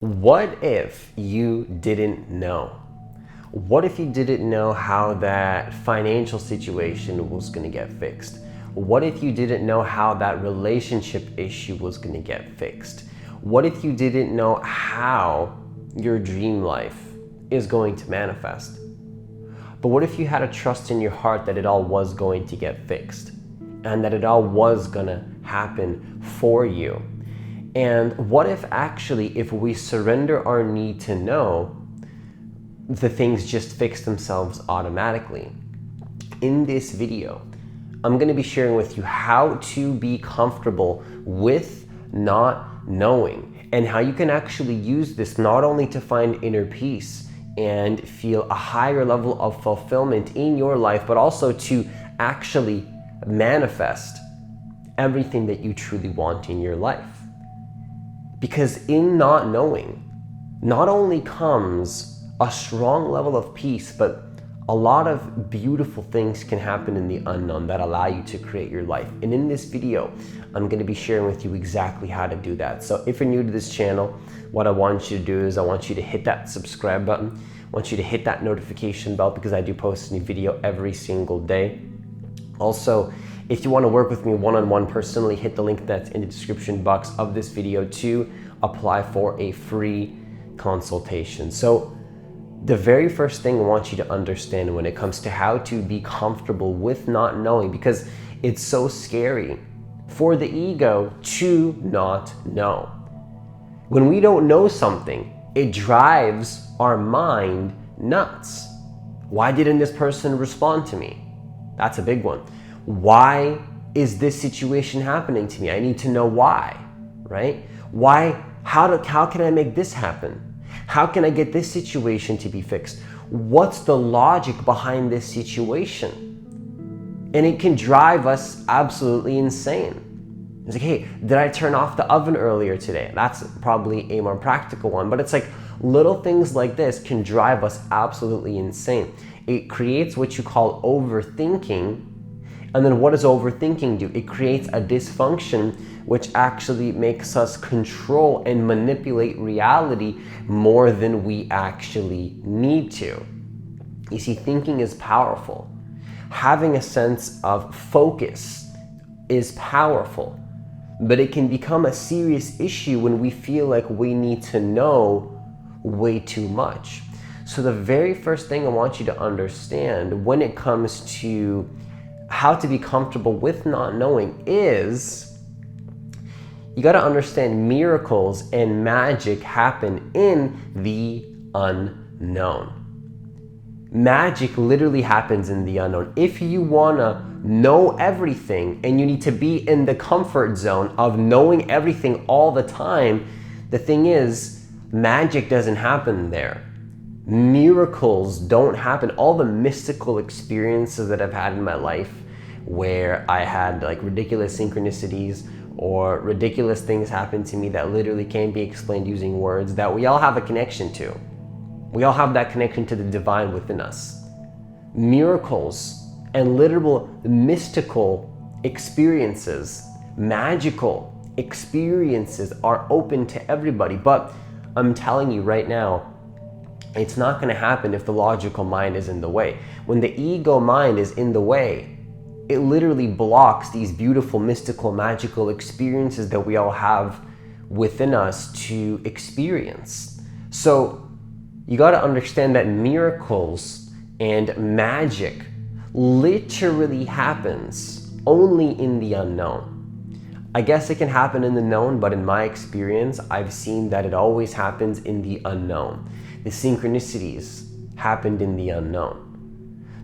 What if you didn't know? What if you didn't know how that financial situation was going to get fixed? What if you didn't know how that relationship issue was going to get fixed? What if you didn't know how your dream life is going to manifest? But what if you had a trust in your heart that it all was going to get fixed and that it all was going to happen for you? And what if actually, if we surrender our need to know, the things just fix themselves automatically? In this video, I'm going to be sharing with you how to be comfortable with not knowing and how you can actually use this not only to find inner peace and feel a higher level of fulfillment in your life, but also to actually manifest everything that you truly want in your life. Because in not knowing, not only comes a strong level of peace, but a lot of beautiful things can happen in the unknown that allow you to create your life. And in this video, I'm going to be sharing with you exactly how to do that. So if you're new to this channel, what I want you to do is I want you to hit that subscribe button. I want you to hit that notification bell because I do post a new video every single day. Also, if you want to work with me one-on-one personally, hit the link that's in the description box of this video to apply for a free consultation. So the very first thing I want you to understand when it comes to how to be comfortable with not knowing, because it's so scary for the ego to not know. When we don't know something, it drives our mind nuts. Why didn't this person respond to me? That's a big one. Why is this situation happening to me? I need to know why, right? Why? How can I make this happen? How can I get this situation to be fixed? What's the logic behind this situation? And it can drive us absolutely insane. It's like, hey, did I turn off the oven earlier today? That's probably a more practical one, but it's like little things like this can drive us absolutely insane. It creates what you call overthinking. And then what does overthinking do? It creates a dysfunction which actually makes us control and manipulate reality more than we actually need to. You see, thinking is powerful. Having a sense of focus is powerful, but it can become a serious issue when we feel like we need to know way too much. So the very first thing I want you to understand when it comes to how to be comfortable with not knowing is you got to understand miracles and magic happen in the unknown. Magic literally happens in the unknown. If you want to know everything and you need to be in the comfort zone of knowing everything all the time, the thing is, magic doesn't happen there. Miracles don't happen. All the mystical experiences that I've had in my life where I had like ridiculous synchronicities or ridiculous things happen to me that literally can't be explained using words, that we all have a connection to. We all have that connection to the divine within us. Miracles and literal mystical experiences, magical experiences are open to everybody. But I'm telling you right now, it's not going to happen if the logical mind is in the way. When the ego mind is in the way, it literally blocks these beautiful, mystical, magical experiences that we all have within us to experience. So you got to understand that miracles and magic literally happens only in the unknown. I guess it can happen in the known, but in my experience, I've seen that it always happens in the unknown. The synchronicities happened in the unknown.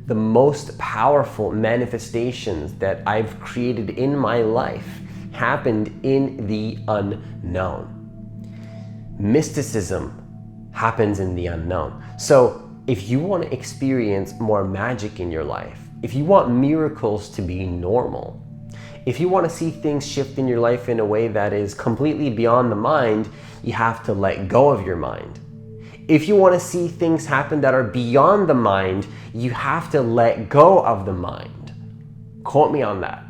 The most powerful manifestations that I've created in my life happened in the unknown. Mysticism happens in the unknown. So if you want to experience more magic in your life, if you want miracles to be normal, if you want to see things shift in your life in a way that is completely beyond the mind, you have to let go of your mind. If you want to see things happen that are beyond the mind, you have to let go of the mind. Quote me on that.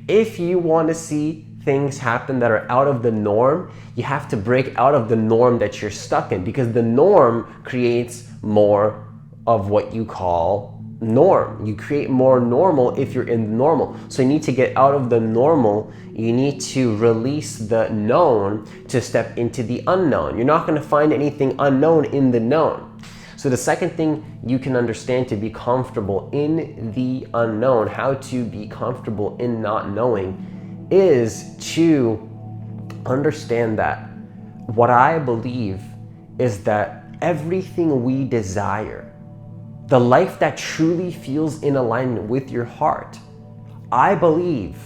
If you want to see things happen that are out of the norm, you have to break out of the norm that you're stuck in, because the norm creates more of what you call norm. You create more normal if you're in normal. So you need to get out of the normal. You need to release the known to step into the unknown. You're not going to find anything unknown in the known. So the second thing you can understand to be comfortable in the unknown, how to be comfortable in not knowing, is to understand that what I believe is that everything we desire, the life that truly feels in alignment with your heart, I believe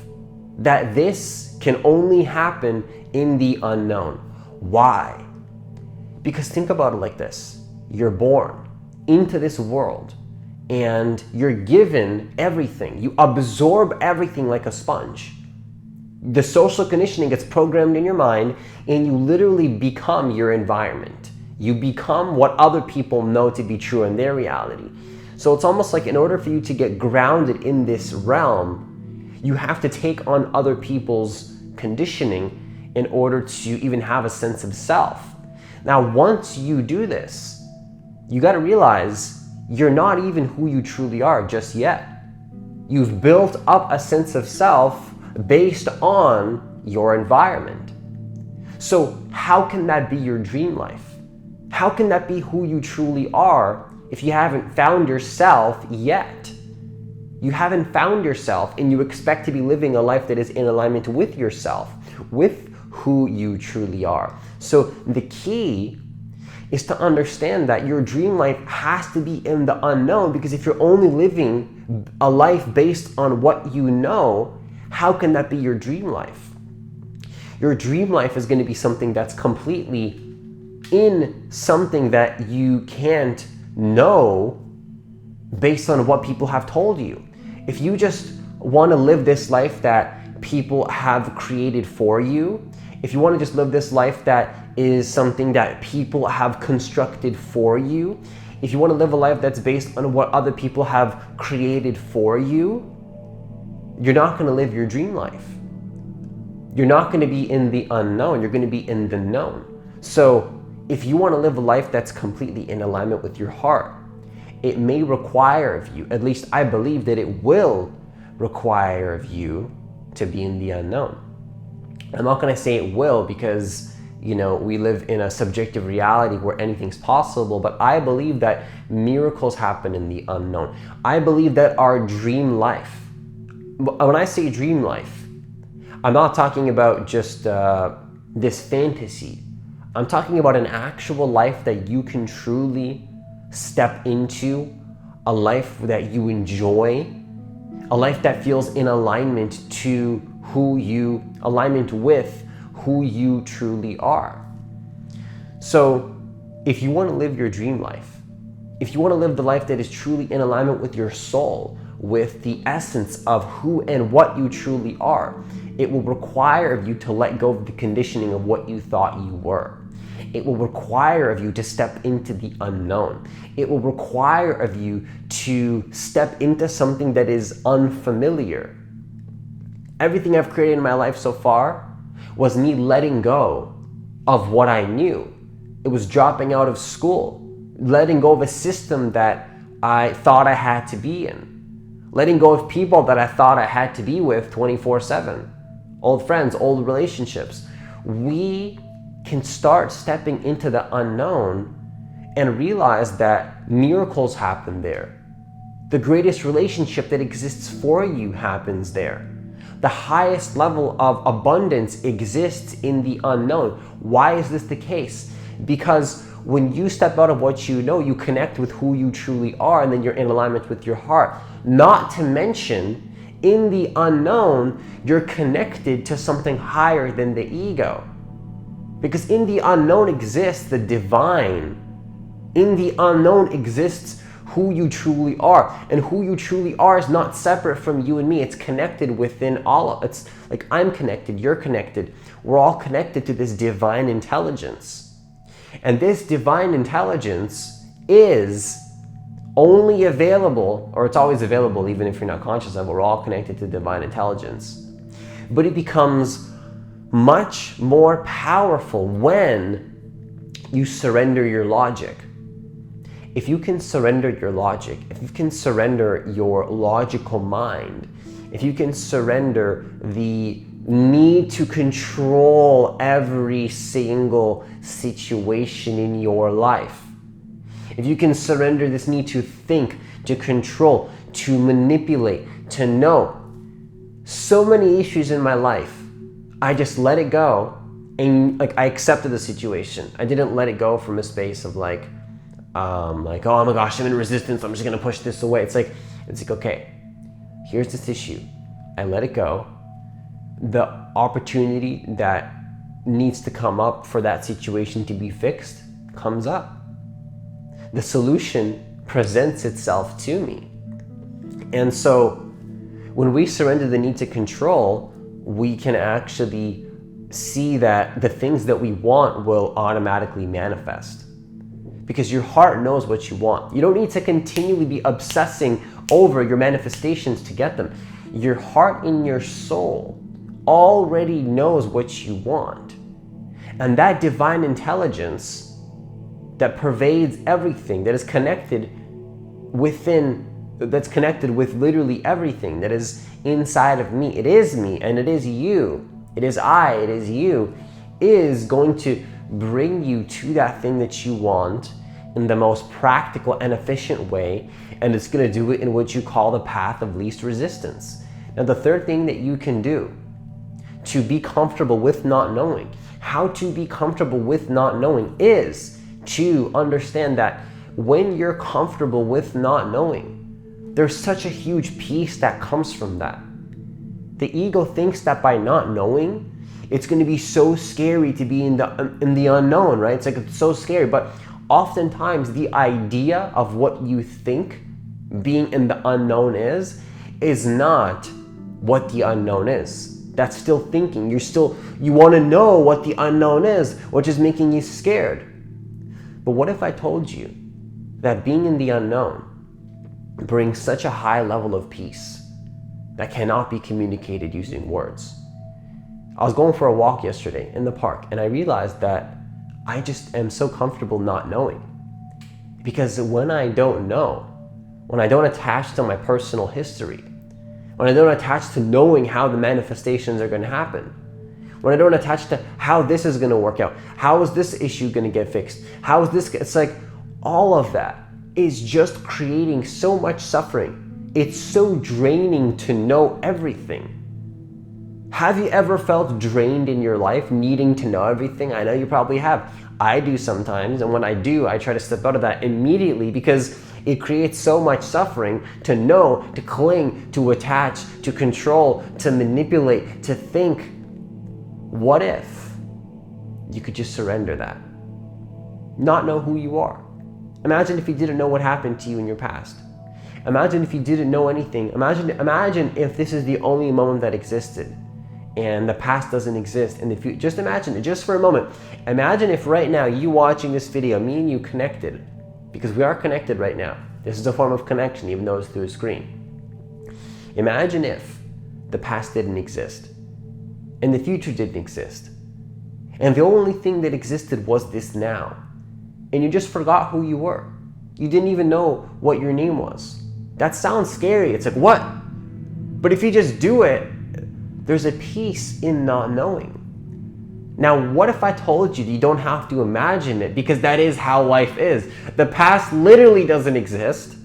that this can only happen in the unknown. Why? Because think about it like this. You're born into this world and you're given everything. You absorb everything like a sponge. The social conditioning gets programmed in your mind and you literally become your environment. You become what other people know to be true in their reality. So it's almost like in order for you to get grounded in this realm, you have to take on other people's conditioning in order to even have a sense of self. Now, once you do this, you got to realize you're not even who you truly are just yet. You've built up a sense of self based on your environment. So how can that be your dream life? How can that be who you truly are if you haven't found yourself yet? You haven't found yourself and you expect to be living a life that is in alignment with yourself, with who you truly are. So the key is to understand that your dream life has to be in the unknown, because if you're only living a life based on what you know, how can that be your dream life? Your dream life is going to be something that's completely in something that you can't know based on what people have told you. If you just want to live this life that people have created for you, if you want to just live this life that is something that people have constructed for you, if you want to live a life that's based on what other people have created for you, you're not going to live your dream life. You're not going to be in the unknown. You're going to be in the known. So if you want to live a life that's completely in alignment with your heart, it may require of you, at least I believe that it will require of you, to be in the unknown. I'm not going to say it will because, we live in a subjective reality where anything's possible, but I believe that miracles happen in the unknown. I believe that our dream life, when I say dream life, I'm not talking about just this fantasy. I'm talking about an actual life that you can truly step into, a life that you enjoy, a life that feels in alignment with who you truly are. So if you want to live your dream life, if you want to live the life that is truly in alignment with your soul, with the essence of who and what you truly are, it will require of you to let go of the conditioning of what you thought you were. It will require of you to step into the unknown. It will require of you to step into something that is unfamiliar. Everything I've created in my life so far was me letting go of what I knew. It was dropping out of school, letting go of a system that I thought I had to be in, letting go of people that I thought I had to be with 24/7, old friends, old relationships. We can start stepping into the unknown and realize that miracles happen there. The greatest relationship that exists for you happens there. The highest level of abundance exists in the unknown. Why is this the case? Because when you step out of what you know, you connect with who you truly are, and then you're in alignment with your heart. Not to mention, in the unknown, you're connected to something higher than the ego. Because in the unknown exists the divine. In the unknown exists who you truly are. And who you truly are is not separate from you and me. It's connected within all of it. It's like I'm connected, you're connected. We're all connected to this divine intelligence. And this divine intelligence is only available, or it's always available even if you're not conscious of it. We're all connected to divine intelligence. But it becomes much more powerful when you surrender your logic. If you can surrender your logic, if you can surrender your logical mind, if you can surrender the need to control every single situation in your life, if you can surrender this need to think, to control, to manipulate, to know, so many issues in my life, I just let it go, and I accepted the situation. I didn't let it go from a space of oh my gosh, I'm in resistance, I'm just gonna push this away. It's like, okay, here's this issue. I let it go. The opportunity that needs to come up for that situation to be fixed comes up. The solution presents itself to me. And so when we surrender the need to control, we can actually see that the things that we want will automatically manifest. Because your heart knows what you want. You don't need to continually be obsessing over your manifestations to get them. Your heart and your soul already knows what you want. And that divine intelligence that pervades everything, that is connected that's connected with literally everything that is inside of me. It is me and it is you. It is I, it is you, is going to bring you to that thing that you want in the most practical and efficient way, and it's going to do it in what you call the path of least resistance. Now, the third thing that you can do to be comfortable with not knowing, how to be comfortable with not knowing, is to understand that when you're comfortable with not knowing, there's such a huge peace that comes from that. The ego thinks that by not knowing, it's going to be so scary to be in the unknown, right? It's so scary. But oftentimes the idea of what you think being in the unknown is not what the unknown is. That's still thinking. You want to know what the unknown is, which is making you scared. But what if I told you that being in the unknown brings such a high level of peace that cannot be communicated using words? I was going for a walk yesterday in the park, and I realized that I just am so comfortable not knowing. Because when I don't know, when I don't attach to my personal history, when I don't attach to knowing how the manifestations are going to happen, when I don't attach to how this is going to work out, how is this issue going to get fixed, how is this, it's like all of that is just creating so much suffering. It's so draining to know everything. Have you ever felt drained in your life, needing to know everything? I know you probably have. I do sometimes, and when I do, I try to step out of that immediately because it creates so much suffering to know, to cling, to attach, to control, to manipulate, to think. What if you could just surrender that? Not know who you are. Imagine if you didn't know what happened to you in your past. Imagine if you didn't know anything. Imagine if this is the only moment that existed and the past doesn't exist in the future. Just imagine it, just for a moment. Imagine if right now, you watching this video, me and you connected, because we are connected right now. This is a form of connection, even though it's through a screen. Imagine if the past didn't exist and the future didn't exist, and the only thing that existed was this now, and you just forgot who you were. You didn't even know what your name was. That sounds scary. It's like, what? But if you just do it, there's a peace in not knowing. Now, what if I told you that you don't have to imagine it, because that is how life is? The past literally doesn't exist,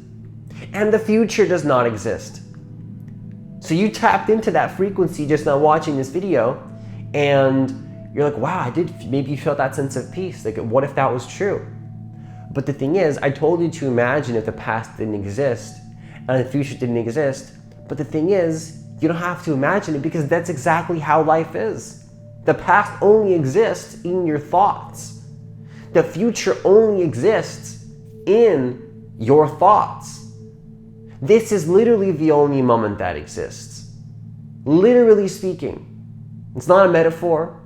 and the future does not exist. So you tapped into that frequency just now watching this video, and you're like, wow, maybe you felt that sense of peace. Like, what if that was true? But the thing is, I told you to imagine if the past didn't exist and the future didn't exist. But the thing is, you don't have to imagine it, because that's exactly how life is. The past only exists in your thoughts. The future only exists in your thoughts. This is literally the only moment that exists. Literally speaking. It's not a metaphor.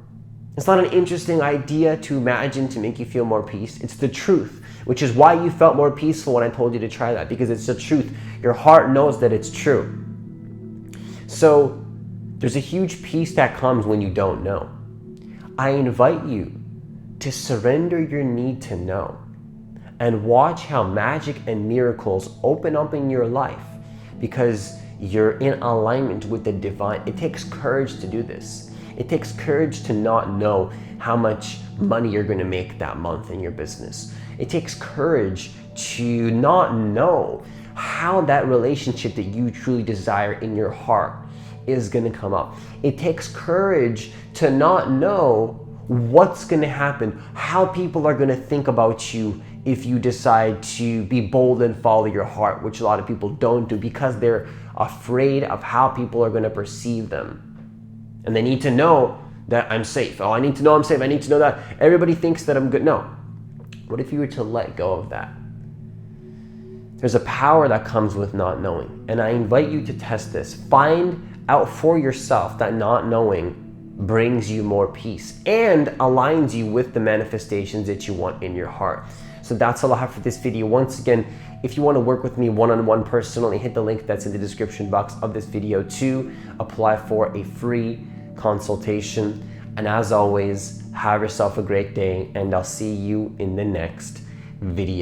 It's not an interesting idea to imagine to make you feel more peace. It's the truth, which is why you felt more peaceful when I told you to try that, because it's the truth. Your heart knows that it's true. So there's a huge peace that comes when you don't know. I invite you to surrender your need to know and watch how magic and miracles open up in your life because you're in alignment with the divine. It takes courage to do this. It takes courage to not know how much money you're going to make that month in your business. It takes courage to not know how that relationship that you truly desire in your heart is going to come up. It takes courage to not know what's going to happen, how people are going to think about you if you decide to be bold and follow your heart, which a lot of people don't do because they're afraid of how people are going to perceive them. And they need to know that I'm safe. Oh, I need to know I'm safe. I need to know that everybody thinks that I'm good. No. What if you were to let go of that? There's a power that comes with not knowing. And I invite you to test this. Find out for yourself that not knowing brings you more peace and aligns you with the manifestations that you want in your heart. So that's all I have for this video. Once again, if you want to work with me one-on-one personally, hit the link that's in the description box of this video to apply for a free consultation. And as always, have yourself a great day, and I'll see you in the next video.